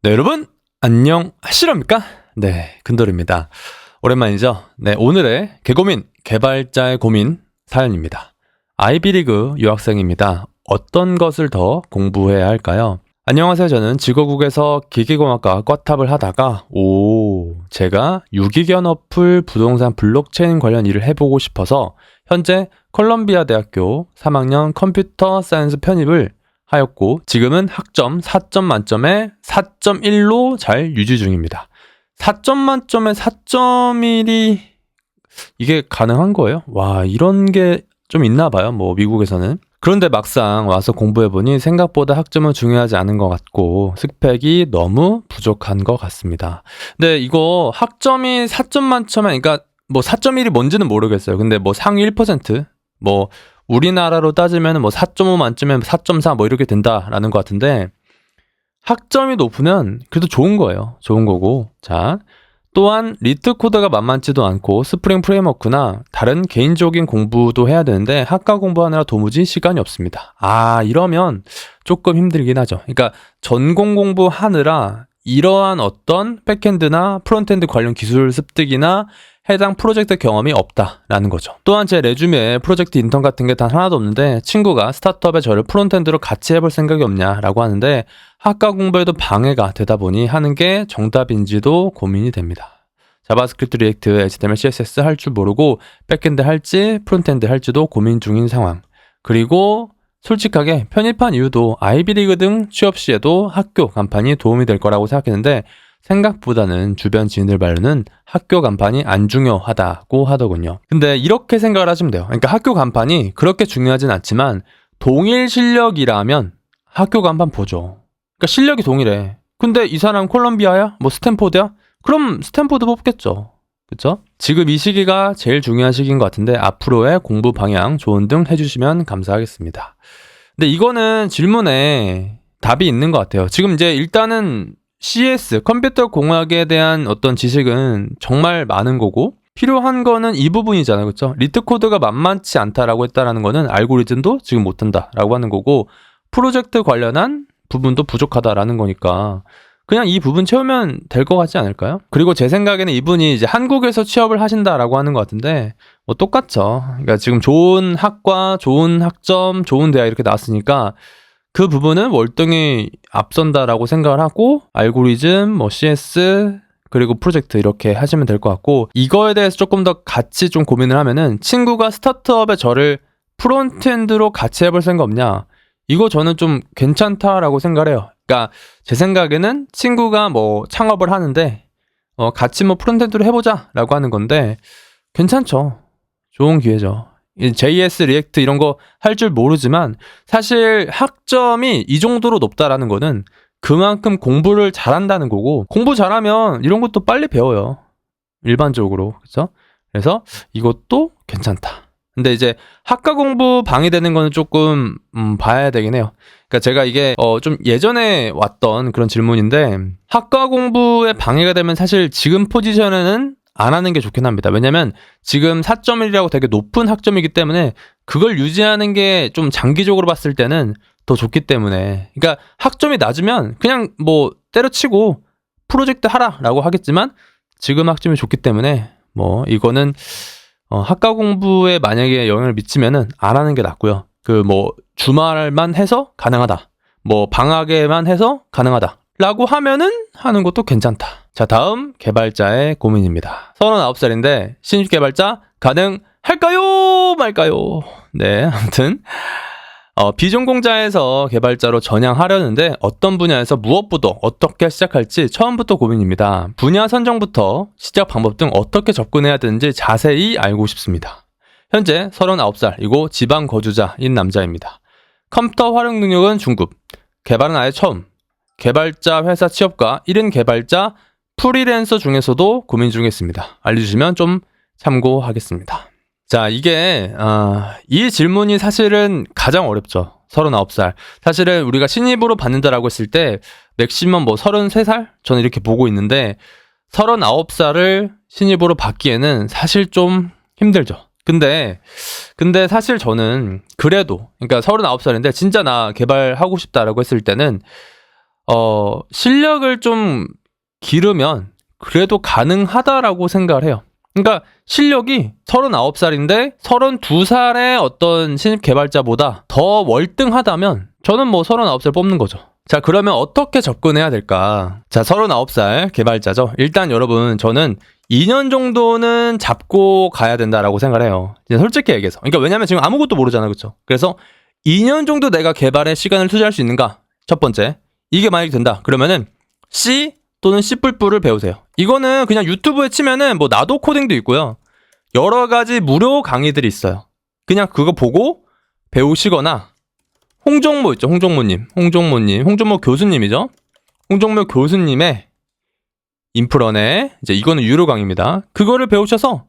네, 여러분 안녕하시렵니까? 네, 근돌입니다. 오랜만이죠? 네, 오늘의 개고민, 개발자의 고민 사연입니다. 아이비리그 유학생입니다. 어떤 것을 더 공부해야 할까요? 안녕하세요. 저는 직어국에서 기계공학과 꽈탑을 하다가 제가 유기견 어플 부동산 블록체인 관련 일을 해보고 싶어서 현재 컬럼비아 대학교 3학년 컴퓨터 사이언스 편입을 하였고 지금은 학점 4점 만점에 4.1로 잘 유지 중입니다. 4점 만점에 4.1이 이게 가능한 거예요? 와, 이런 게 좀 있나 봐요. 뭐 미국에서는. 그런데 막상 와서 공부해보니 생각보다 학점은 중요하지 않은 것 같고 스펙이 너무 부족한 것 같습니다. 근데 이거 학점이 4점 만점에 그러니까 뭐 4.1이 뭔지는 모르겠어요. 근데 뭐 상위 1%, 뭐 우리나라로 따지면 뭐 4.5 만점에 4.4 뭐 이렇게 된다라는 것 같은데 학점이 높으면 그래도 좋은 거예요. 좋은 거고. 자, 또한 리트 코드가 만만치도 않고 스프링 프레임워크나 다른 개인적인 공부도 해야 되는데 학과 공부하느라 도무지 시간이 없습니다. 이러면 조금 힘들긴 하죠. 그러니까 전공 공부하느라 이러한 어떤 백핸드나 프론트엔드 관련 기술 습득이나 해당 프로젝트 경험이 없다라는 거죠. 또한 제 레주메에 프로젝트 인턴 같은 게 단 하나도 없는데 친구가 스타트업에 저를 프론트엔드로 같이 해볼 생각이 없냐라고 하는데 학과 공부에도 방해가 되다 보니 하는 게 정답인지도 고민이 됩니다. 자바스크립트, 리액트, HTML, CSS 할 줄 모르고 백엔드 할지 프론트엔드 할지도 고민 중인 상황. 그리고 솔직하게 편입한 이유도 아이비리그 등 취업 시에도 학교 간판이 도움이 될 거라고 생각했는데 생각보다는 주변 지인들 말로는 학교 간판이 안 중요하다고 하더군요. 근데 이렇게 생각을 하시면 돼요. 그러니까 학교 간판이 그렇게 중요하진 않지만 동일 실력이라면 학교 간판 보죠. 그러니까 실력이 동일해. 근데 이 사람 콜롬비아야? 뭐 스탠포드야? 그럼 스탠포드 뽑겠죠. 그쵸? 지금 이 시기가 제일 중요한 시기인 것 같은데 앞으로의 공부 방향 조언 등 해주시면 감사하겠습니다. 근데 이거는 질문에 답이 있는 것 같아요. 지금 이제 일단은 CS, 컴퓨터 공학에 대한 어떤 지식은 정말 많은 거고 필요한 거는 이 부분이잖아요. 그렇죠? 리트 코드가 만만치 않다라고 했다라는 거는 알고리즘도 지금 못한다라고 하는 거고 프로젝트 관련한 부분도 부족하다라는 거니까 그냥 이 부분 채우면 될 것 같지 않을까요? 그리고 제 생각에는 이분이 이제 한국에서 취업을 하신다라고 하는 것 같은데 뭐 똑같죠. 그러니까 지금 좋은 학과, 좋은 학점, 좋은 대학 이렇게 나왔으니까 그 부분은 월등히 앞선다라고 생각을 하고 알고리즘, 뭐 CS 그리고 프로젝트 이렇게 하시면 될 것 같고 이거에 대해서 조금 더 같이 좀 고민을 하면은 친구가 스타트업에 저를 프론트엔드로 같이 해볼 생각 없냐? 이거 저는 좀 괜찮다라고 생각을 해요. 그러니까 제 생각에는 친구가 뭐 창업을 하는데 같이 뭐 프론트엔드로 해보자라고 하는 건데 괜찮죠. 좋은 기회죠. JS, 리액트 이런 거 할 줄 모르지만 사실 학점이 이 정도로 높다라는 거는 그만큼 공부를 잘한다는 거고 공부 잘하면 이런 것도 빨리 배워요. 일반적으로. 그렇죠? 그래서 이것도 괜찮다. 근데 이제 학과 공부 방해되는 거는 조금 봐야 되긴 해요. 그러니까 제가 이게 좀 예전에 왔던 그런 질문인데 학과 공부에 방해가 되면 사실 지금 포지션에는 안 하는 게 좋긴 합니다. 왜냐면 지금 4.1이라고 되게 높은 학점이기 때문에 그걸 유지하는 게 좀 장기적으로 봤을 때는 더 좋기 때문에 그러니까 학점이 낮으면 그냥 뭐 때려치고 프로젝트 하라라고 하겠지만 지금 학점이 좋기 때문에 뭐 이거는 학과 공부에 만약에 영향을 미치면은 안 하는 게 낫고요. 그 뭐 주말만 해서 가능하다. 뭐 방학에만 해서 가능하다. 라고 하면은 하는 것도 괜찮다. 자, 다음 개발자의 고민입니다. 39살인데 신입 개발자 가능할까요? 말까요? 네, 아무튼 비전공자에서 개발자로 전향하려는데 어떤 분야에서 무엇부터 어떻게 시작할지 처음부터 고민입니다. 분야 선정부터 시작 방법 등 어떻게 접근해야 되는지 자세히 알고 싶습니다. 현재 39살이고 지방 거주자인 남자입니다. 컴퓨터 활용 능력은 중급, 개발은 아예 처음, 개발자 회사 취업과 1인 개발자 프리랜서 중에서도 고민 중에 있습니다. 알려주시면 좀 참고하겠습니다. 자, 이게 이 질문이 사실은 가장 어렵죠. 39살. 사실은 우리가 신입으로 받는다라고 했을 때 맥시멈 뭐 33살? 저는 이렇게 보고 있는데 39살을 신입으로 받기에는 사실 좀 힘들죠. 근데 사실 저는 그래도 그러니까 39살인데 진짜 나 개발하고 싶다라고 했을 때는 실력을 좀 기르면 그래도 가능하다라고 생각을 해요. 그러니까 실력이 39살인데 32살의 어떤 신입 개발자보다 더 월등하다면 저는 뭐 39살 뽑는 거죠. 자, 그러면 어떻게 접근해야 될까? 자, 39살 개발자죠. 일단 여러분, 저는 2년 정도는 잡고 가야 된다라고 생각을 해요. 솔직히 얘기해서. 그러니까 왜냐면 지금 아무것도 모르잖아요. 그렇죠? 그래서 2년 정도 내가 개발에 시간을 투자할 수 있는가? 첫 번째. 이게 만약에 된다. 그러면은 C 또는 C++를 배우세요. 이거는 그냥 유튜브에 치면은 뭐 나도 코딩도 있고요. 여러 가지 무료 강의들이 있어요. 그냥 그거 보고 배우시거나 홍종모 있죠. 홍종모 교수님이죠. 홍종모 교수님의 인프런에 이제 이거는 유료 강의입니다. 그거를 배우셔서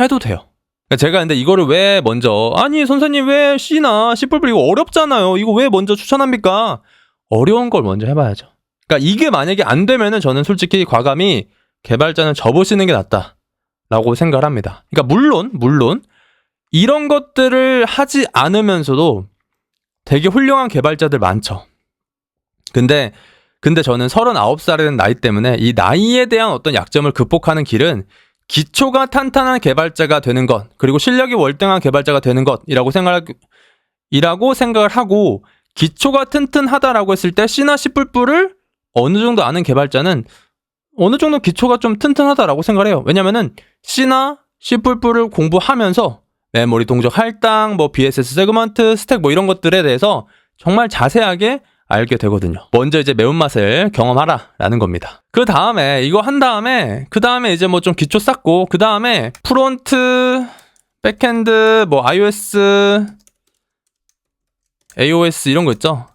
해도 돼요. 그러니까 제가 근데 이거를 왜 먼저 아니 선생님 왜 C나 C++ 이거 어렵잖아요. 이거 왜 먼저 추천합니까? 어려운 걸 먼저 해봐야죠. 그러니까 이게 만약에 안 되면은 저는 솔직히 과감히 개발자는 접으시는 게 낫다라고 생각을 합니다. 그러니까 물론 이런 것들을 하지 않으면서도 되게 훌륭한 개발자들 많죠. 근데 저는 39살이 된 나이 때문에 이 나이에 대한 어떤 약점을 극복하는 길은 기초가 탄탄한 개발자가 되는 것, 그리고 실력이 월등한 개발자가 되는 것이라고 생각을 하고, 기초가 튼튼하다라고 했을 때 C나 C++를 어느 정도 아는 개발자는 어느 정도 기초가 좀 튼튼하다라고 생각을 해요. 왜냐면은 C나 C++를 공부하면서 메모리 동적 할당, 뭐 BSS 세그먼트, 스택 뭐 이런 것들에 대해서 정말 자세하게 알게 되거든요. 먼저 이제 매운맛을 경험하라라는 겁니다. 그 다음에 이거 한 다음에 그 다음에 이제 뭐 좀 기초 쌓고 그 다음에 프론트, 백핸드, 뭐 iOS, AOS 이런 거 있죠.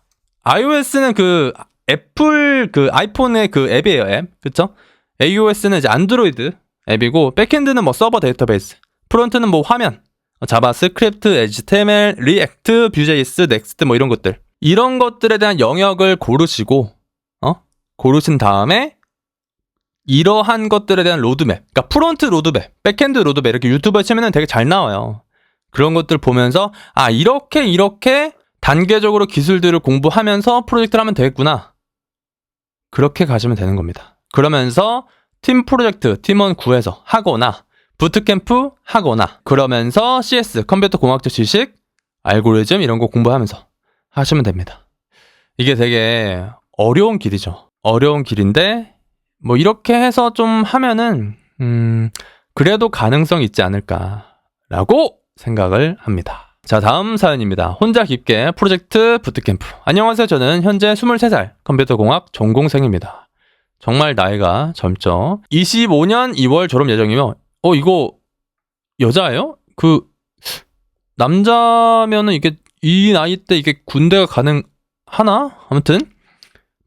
iOS는 그 애플 그 아이폰의 그 앱이에요, 앱. 그쵸? AOS는 이제 안드로이드 앱이고 백핸드는 뭐 서버 데이터베이스, 프론트는 뭐 화면, 자바스크립트, HTML, 리액트, 뷰제이스, 넥스트 뭐 이런 것들. 이런 것들에 대한 영역을 고르신 다음에 이러한 것들에 대한 로드맵, 그러니까 프론트 로드맵, 백핸드 로드맵 이렇게 유튜브에 치면은 되게 잘 나와요. 그런 것들 보면서 아 이렇게 단계적으로 기술들을 공부하면서 프로젝트를 하면 되겠구나. 그렇게 가시면 되는 겁니다. 그러면서 팀 프로젝트, 팀원 구해서 하거나 부트캠프 하거나 그러면서 CS, 컴퓨터 공학적 지식, 알고리즘 이런 거 공부하면서 하시면 됩니다. 이게 되게 어려운 길이죠. 어려운 길인데 뭐 이렇게 해서 좀 하면은 그래도 가능성이 있지 않을까라고 생각을 합니다. 자, 다음 사연입니다. 혼자 깊게 프로젝트 부트캠프. 안녕하세요. 저는 현재 23살 컴퓨터공학 전공생입니다. 정말 나이가 젊죠. 25년 2월 졸업 예정이며 이거 여자예요? 그 남자면은 이게 이 나이 때 이게 군대가 가능하나? 아무튼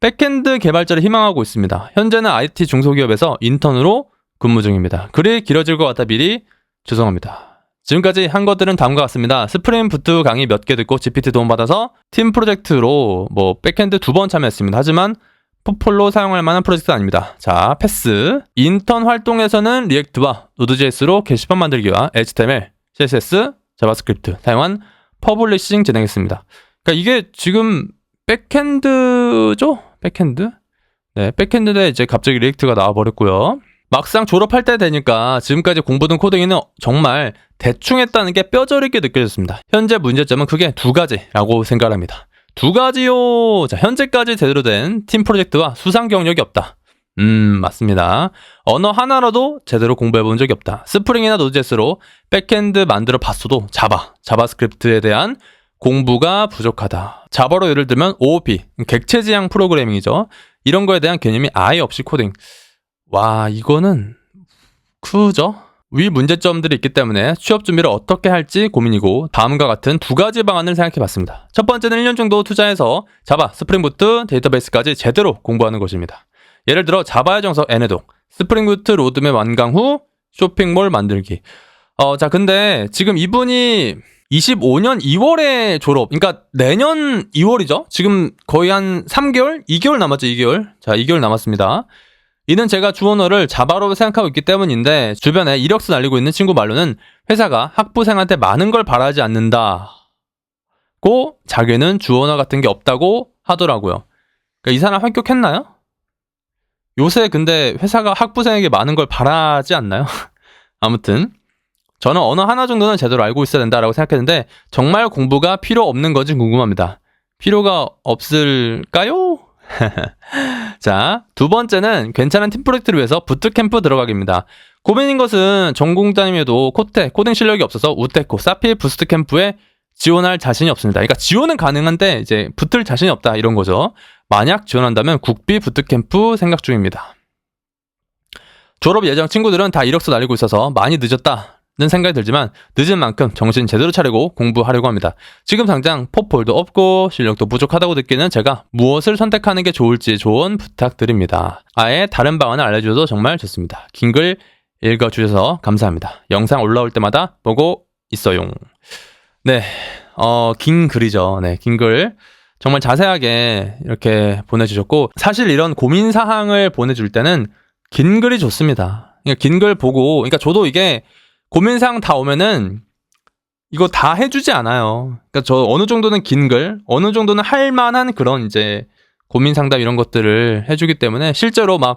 백핸드 개발자를 희망하고 있습니다. 현재는 IT 중소기업에서 인턴으로 근무 중입니다. 글이 길어질 것 같아 미리 죄송합니다. 지금까지 한 것들은 다음과 같습니다. 스프링 부트 강의 몇 개 듣고 GPT 도움받아서 팀 프로젝트로 뭐 백핸드 2번 참여했습니다. 하지만 포폴로 사용할 만한 프로젝트는 아닙니다. 자, 패스. 인턴 활동에서는 리액트와 노드.js로 게시판 만들기와 HTML, CSS, 자바스크립트 사용한 퍼블리싱 진행했습니다. 그러니까 이게 지금 백핸드죠? 백핸드? 네, 백핸드에 이제 갑자기 리액트가 나와버렸고요. 막상 졸업할 때 되니까 지금까지 공부된 코딩에는 정말 대충 했다는 게 뼈저리게 느껴졌습니다. 현재 문제점은 크게 두 가지라고 생각합니다. 두 가지요. 자, 현재까지 제대로 된 팀 프로젝트와 수상 경력이 없다. 맞습니다. 언어 하나라도 제대로 공부해본 적이 없다. 스프링이나 노드.js로 백핸드 만들어 봤어도 자바스크립트에 대한 공부가 부족하다. 자바로 예를 들면 OOP, 객체지향 프로그래밍이죠. 이런 거에 대한 개념이 아예 없이 코딩. 와, 이거는 크죠? 위 문제점들이 있기 때문에 취업 준비를 어떻게 할지 고민이고 다음과 같은 두 가지 방안을 생각해봤습니다. 첫 번째는 1년 정도 투자해서 자바, 스프링부트, 데이터베이스까지 제대로 공부하는 것입니다. 예를 들어 자바의 정석 N해독, 스프링부트 로드맵 완강 후 쇼핑몰 만들기. 자, 근데 지금 이분이 25년 2월에 졸업, 그러니까 내년 2월이죠? 지금 거의 한 3개월? 2개월 남았죠, 2개월. 자, 2개월 남았습니다. 이는 제가 주언어를 자바로 생각하고 있기 때문인데 주변에 이력서 날리고 있는 친구 말로는 회사가 학부생한테 많은 걸 바라지 않는다고 자기는 주언어 같은 게 없다고 하더라고요. 그러니까 이 사람 합격했나요? 요새 근데 회사가 학부생에게 많은 걸 바라지 않나요? 아무튼 저는 언어 하나 정도는 제대로 알고 있어야 된다라고 생각했는데 정말 공부가 필요 없는 건지 궁금합니다. 필요가 없을까요? 자, 두 번째는 괜찮은 팀 프로젝트를 위해서 부트캠프 들어가기입니다. 고민인 것은 전공자님에도 코테, 코딩 실력이 없어서 우테코, 사필 부스트캠프에 지원할 자신이 없습니다. 그러니까 지원은 가능한데 이제 붙을 자신이 없다 이런 거죠. 만약 지원한다면 국비 부트캠프 생각 중입니다. 졸업 예정 친구들은 다 이력서 날리고 있어서 많이 늦었다는 생각이 들지만 늦은 만큼 정신 제대로 차리고 공부하려고 합니다. 지금 당장 포폴도 없고 실력도 부족하다고 느끼는 제가 무엇을 선택하는 게 좋을지 조언 부탁드립니다. 아예 다른 방안을 알려주셔도 정말 좋습니다. 긴 글 읽어주셔서 감사합니다. 영상 올라올 때마다 보고 있어요. 네, 긴 글이죠. 네, 긴 글. 정말 자세하게 이렇게 보내주셨고, 사실 이런 고민사항을 보내줄 때는 긴 글이 좋습니다. 그러니까 긴 글 보고, 그러니까 저도 이게 고민사항 다 오면은 이거 다 해주지 않아요. 그러니까 저 어느 정도는 긴 글, 어느 정도는 할 만한 그런 이제 고민 상담 이런 것들을 해주기 때문에 실제로 막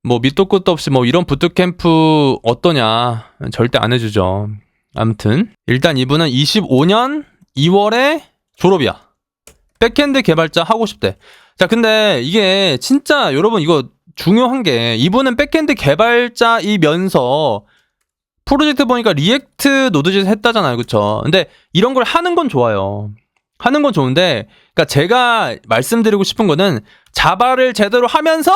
뭐 밑도 끝도 없이 뭐 이런 부트캠프 어떠냐 절대 안 해주죠. 아무튼 일단 이분은 25년 2월에 졸업이야. 백엔드 개발자 하고 싶대. 자, 근데 이게 진짜 여러분 이거 중요한 게 이분은 백엔드 개발자이면서 프로젝트 보니까 리액트 노드짓 했다잖아요. 그쵸? 근데 이런 걸 하는 건 좋아요. 하는 건 좋은데, 그러니까 제가 말씀드리고 싶은 거는 자바를 제대로 하면서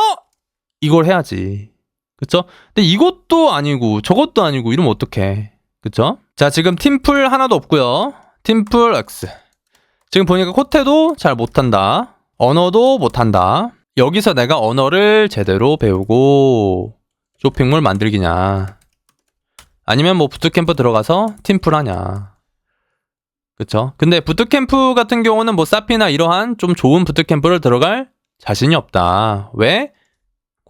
이걸 해야지. 그쵸? 근데 이것도 아니고 저것도 아니고 이러면 어떡해. 그쵸? 자, 지금 팀플 하나도 없고요. 팀플 X. 지금 보니까 코테도 잘 못한다. 언어도 못한다. 여기서 내가 언어를 제대로 배우고 쇼핑몰 만들기냐, 아니면 뭐 부트캠프 들어가서 팀플 하냐. 그쵸? 근데 부트캠프 같은 경우는 뭐 사피나 이러한 좀 좋은 부트캠프를 들어갈 자신이 없다. 왜?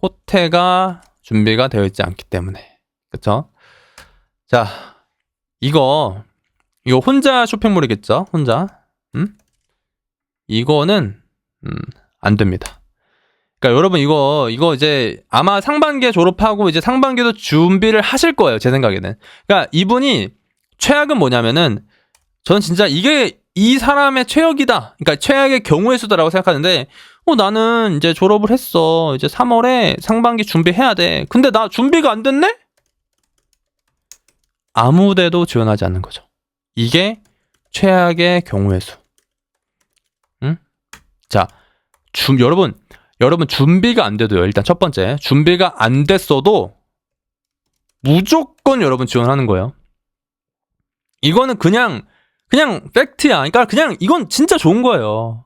코테가 준비가 되어 있지 않기 때문에. 그쵸? 자, 이거 혼자 쇼핑몰이겠죠? 혼자. 이거는 안 됩니다. 그러니까 여러분 이거 이제 아마 상반기에 졸업하고 이제 상반기도 준비를 하실 거예요. 제 생각에는. 그러니까 이분이 최악은 뭐냐면은 저는 진짜 이게 이 사람의 최악이다. 그러니까 최악의 경우의 수다라고 생각하는데 나는 이제 졸업을 했어. 이제 3월에 상반기 준비해야 돼. 근데 나 준비가 안 됐네? 아무 데도 지원하지 않는 거죠. 이게 최악의 경우의 수. 응? 자, 여러분 준비가 안 돼도요. 일단 첫 번째, 준비가 안 됐어도 무조건 여러분 지원하는 거예요. 이거는 그냥 팩트야. 그러니까 그냥 이건 진짜 좋은 거예요.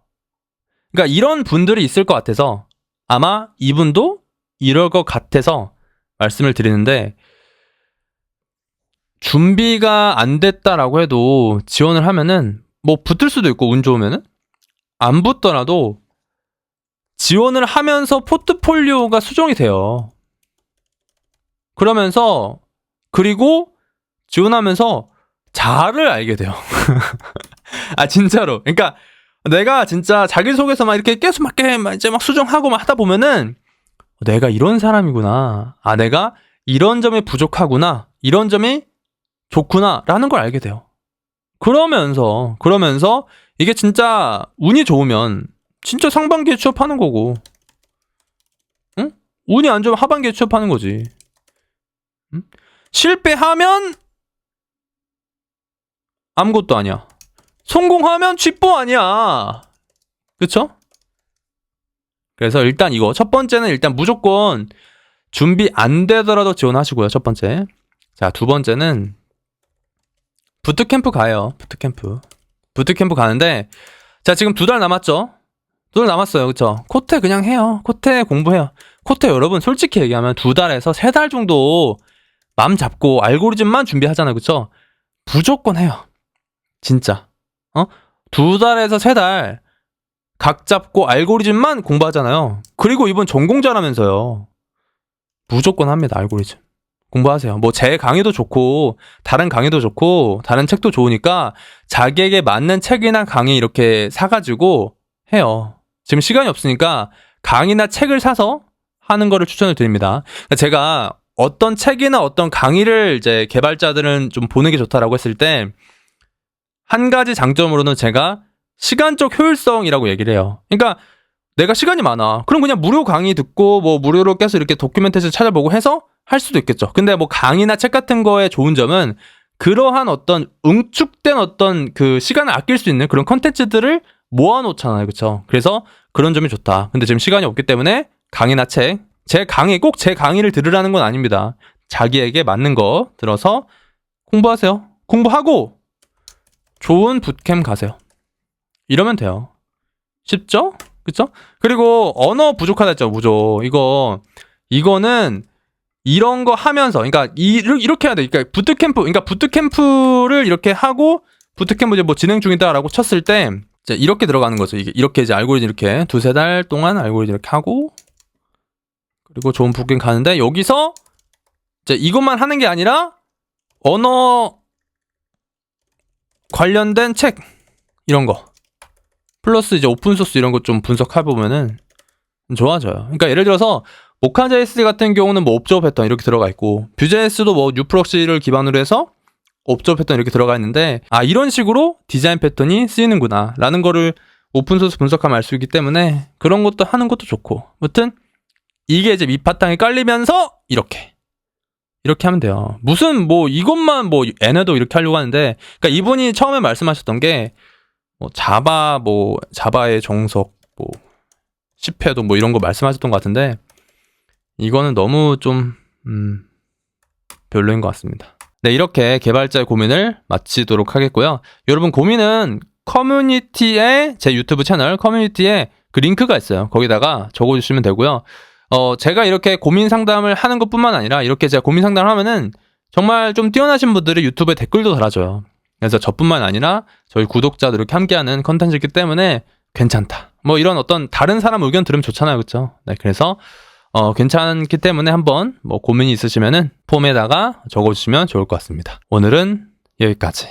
그러니까 이런 분들이 있을 것 같아서 아마 이분도 이럴 것 같아서 말씀을 드리는데, 준비가 안 됐다라고 해도 지원을 하면은 뭐 붙을 수도 있고 운 좋으면은, 안 붙더라도 지원을 하면서 포트폴리오가 수정이 돼요. 그러면서 그리고 지원하면서 잘을 알게 돼요. 아, 진짜로. 그러니까 내가 진짜 자기소개서 막 이렇게 계속 이제 막 수정하고 막 하다 보면은 내가 이런 사람이구나. 아, 내가 이런 점이 부족하구나. 이런 점이 좋구나. 라는 걸 알게 돼요. 그러면서 이게 진짜 운이 좋으면 진짜 상반기에 취업하는 거고, 응? 운이 안 좋으면 하반기에 취업하는 거지. 응? 실패하면 아무것도 아니야. 성공하면 쥐뽀 아니야. 그쵸? 그래서 일단 이거 첫 번째는 일단 무조건 준비 안 되더라도 지원하시고요. 첫 번째. 자, 두 번째는 부트캠프 가요. 부트캠프 가는데, 자, 지금 2달 남았죠? 2달 남았어요. 그쵸? 코테 그냥 해요. 코테 공부해요. 코테 여러분 솔직히 얘기하면 2달에서 3달 정도 맘 잡고 알고리즘만 준비하잖아요. 그쵸? 무조건 해요. 진짜. 2달에서 3달 각 잡고 알고리즘만 공부하잖아요. 그리고 이번 전공자라면서요. 무조건 합니다. 알고리즘 공부하세요. 뭐 제 강의도 좋고 다른 강의도 좋고 다른 책도 좋으니까 자기에게 맞는 책이나 강의 이렇게 사가지고 해요. 지금 시간이 없으니까 강의나 책을 사서 하는 거를 추천을 드립니다. 그러니까 제가 어떤 책이나 어떤 강의를 이제 개발자들은 좀 보는 게 좋다라고 했을 때 한 가지 장점으로는 제가 시간적 효율성이라고 얘기를 해요. 그러니까 내가 시간이 많아. 그럼 그냥 무료 강의 듣고 뭐 무료로 계속 이렇게 도큐멘테이션 찾아보고 해서 할 수도 있겠죠. 근데 뭐 강의나 책 같은 거에 좋은 점은 그러한 어떤 응축된 어떤 그 시간을 아낄 수 있는 그런 컨텐츠들을 모아놓잖아요. 그렇죠? 그래서 그런 점이 좋다. 근데 지금 시간이 없기 때문에 강의나 책, 꼭 제 강의를 들으라는 건 아닙니다. 자기에게 맞는 거 들어서 공부하세요. 공부하고 좋은 붓캠 가세요. 이러면 돼요. 쉽죠? 그쵸? 그리고 언어 부족하다 했죠. 무조. 이거는 이런 거 하면서, 그러니까 이렇게 해야 돼. 그러니까 부트캠프를 이렇게 하고 부트캠프 이제 뭐 진행 중이다라고 쳤을 때 이제 이렇게 들어가는 거죠. 이렇게 이제 알고리즘 이렇게 2-3달 동안 알고리즘 이렇게 하고 그리고 좋은 붓캠 가는데 여기서 이제 이것만 하는 게 아니라 언어 관련된 책 이런 거 플러스 이제 오픈소스 이런 거 좀 분석해보면은 좋아져요. 그러니까 예를 들어서 모카.js 같은 경우는 뭐 옵저버 패턴 이렇게 들어가 있고 뷰.js도 뭐 뉴프록시를 기반으로 해서 옵저버 패턴 이렇게 들어가 있는데 이런 식으로 디자인 패턴이 쓰이는구나 라는 거를 오픈소스 분석하면 알 수 있기 때문에 그런 것도 하는 것도 좋고 아무튼 이게 이제 밑바탕에 깔리면서 이렇게 하면 돼요. 무슨 뭐 이것만 뭐 얘네도 이렇게 하려고 하는데 그러니까 이분이 처음에 말씀하셨던 게 뭐 자바의 정석 뭐 10회도 뭐 이런 거 말씀하셨던 것 같은데 이거는 너무 좀 별로인 것 같습니다. 네, 이렇게 개발자의 고민을 마치도록 하겠고요. 여러분 고민은 커뮤니티에 제 유튜브 채널 커뮤니티에 그 링크가 있어요. 거기다가 적어주시면 되고요. 제가 이렇게 고민 상담을 하는 것뿐만 아니라 이렇게 제가 고민 상담을 하면은 정말 좀 뛰어나신 분들이 유튜브에 댓글도 달아줘요. 그래서 저뿐만 아니라 저희 구독자들 이렇게 함께하는 컨텐츠이기 때문에 괜찮다. 뭐 이런 어떤 다른 사람 의견 들으면 좋잖아요. 그렇죠? 네, 그래서 괜찮기 때문에 한번 뭐 고민이 있으시면은 폼에다가 적어주시면 좋을 것 같습니다. 오늘은 여기까지.